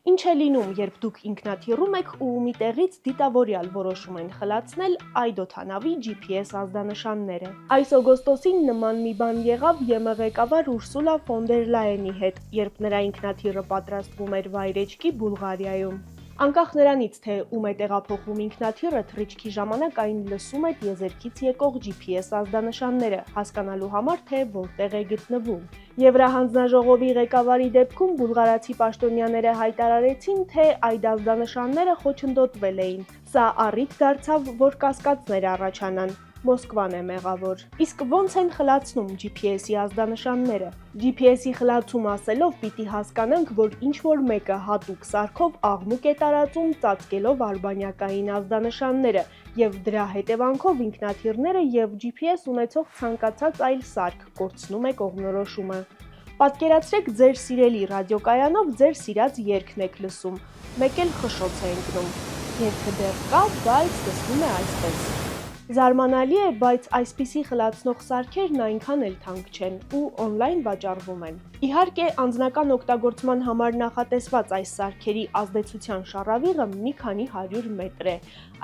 Ինչ է լինում, երբ դուք ինքնաթիռում եք ու մի տեղից դիտավորյալ որոշում են խլացնել այդ օդանավի GPS ազդանշանները։ Այս օգոստոսին նման մի բան եղավ ԵՄ ղեկավար Ուրսուլա ֆոն դեր Լայենի հետ, երբ նրա ինքնաթիռը պատրաստվում էր վայրեջքի Բուլղարիայում։ Անկախ նրանից, թե ում է տեղափոխվում ինքնաթիռը, թռիչքի ժամանակ այն լսում է տիեզերքից եկող GPS ազդանշանները, հասկանալու համար, թե որտեղ է գտնվում։ Եվրահանձնաժողովի ղեկավարի դեպքում բուլղարացի պաշտոնյաները հայտարարեցին, թե այդ ազդանշանները խոչընդոտվել էին։ Սա առիթ դարձավ, որ կասկածներ առաջանան։ Մոսկվան է մեղավոր։ Իսկ ո՞նց են խլացնում GPS-ի ազդանշանները։ GPS-ի խլացում ասելով պիտի հասկանանք, որ ինչ-որ մեկը հատուկ սարքով աղմուկ է տարածում, ծածկելով արբանյակային ազդանշանները, եւ դրա հետևանքով ինքնաթիռները եւ GPS ունեցող ցանկացած այլ սարք կորցնում է կողմնորոշումը։ Պատկերացրեք ձեր սիրելի ռադիոկայանով ձեր սիրած երգն եք լսում, մեկ էլ խշշոց է ընկնում։ Երգը դեռ կա, բայց լսվում է այսպես։ Զարմանալի է, բայց այսպիսի խլացնող սարքերն այնքան էլ թանկ չեն ու օնլայն վաճառվում են։ Իհարկե, անձնական օգտագործման համար նախատեսված այս սարքերի ազդեցության շառավիղը մի քանի 100 մետր է,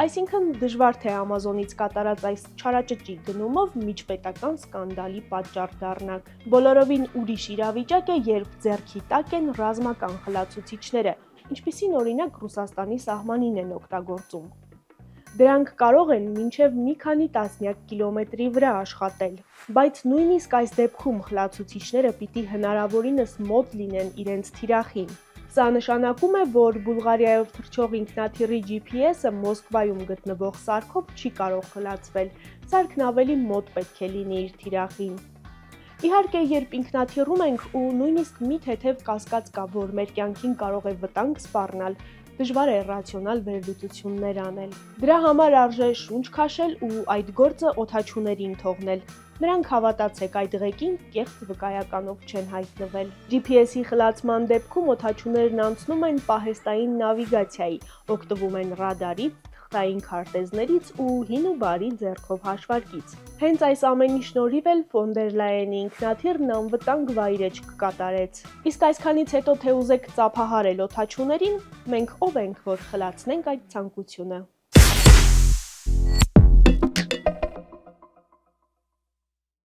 այսինքն դժվար թե Ամազոնից կատարած այս չարաճճի գնումով միջպետական սկանդալի պատճառ դառնաք։ Բոլորովին ուրիշ իրավիճակ է, երբ ձեռքի տակ են ռազմական խլացուցիչները, ինչպիսին օրինակ Ռուսաստանի սահմանին են օգտագործում։ Դրանք կարող են մինչև մի քանի տասնյակ կիլոմետրի վրա աշխատել, բայց նույնիսկ այս դեպքում խլացուցիչները պիտի հնարավորինս մոտ լինեն իրենց թիրախին։ Սա նշանակում է, որ Բուլղարիայով թռչող ինքնաթիռի GPS-ը Մոսկվայում գտնվող սարքով չի կարող խլացվել, սարքն ավելի մոտ պետք է լինի իր թիրախին։ Իհարկե, երբ ինքնաթիռում ենք ու նույնիսկ մի թեթև կասկած կա, որ մեր կյանքին կարող է վտանգ սպառնալ, դժվար է ռացիոնալ վերլուծություններ անել։ Դրա համար արժե շունչ քաշել ու այդ գործը օդաչուներին թողնել։ Նրանք, հավատացեք, այդ ղեկին կեղծ վկայականով չեն հայտնվել։ GPS-ի խլացման դեպքում օդաչուներն անցնում են պահեստային նավիգացիայի, օգտվում են ռադարից, թղթային քարտեզներից ու հին ու բարի ձեռքով հաշվարկից։ Հենց այս ամենի շնորհիվ էլ ֆոն դեր Լայենի ինքնաթիռն անվտանգ վայրեջք կատարեց։ Իսկ այսքանից հետո թե ուզեք ծափահարել օդաչուներին, մենք ով ենք, որ խլացնենք այդ ցանկությունը։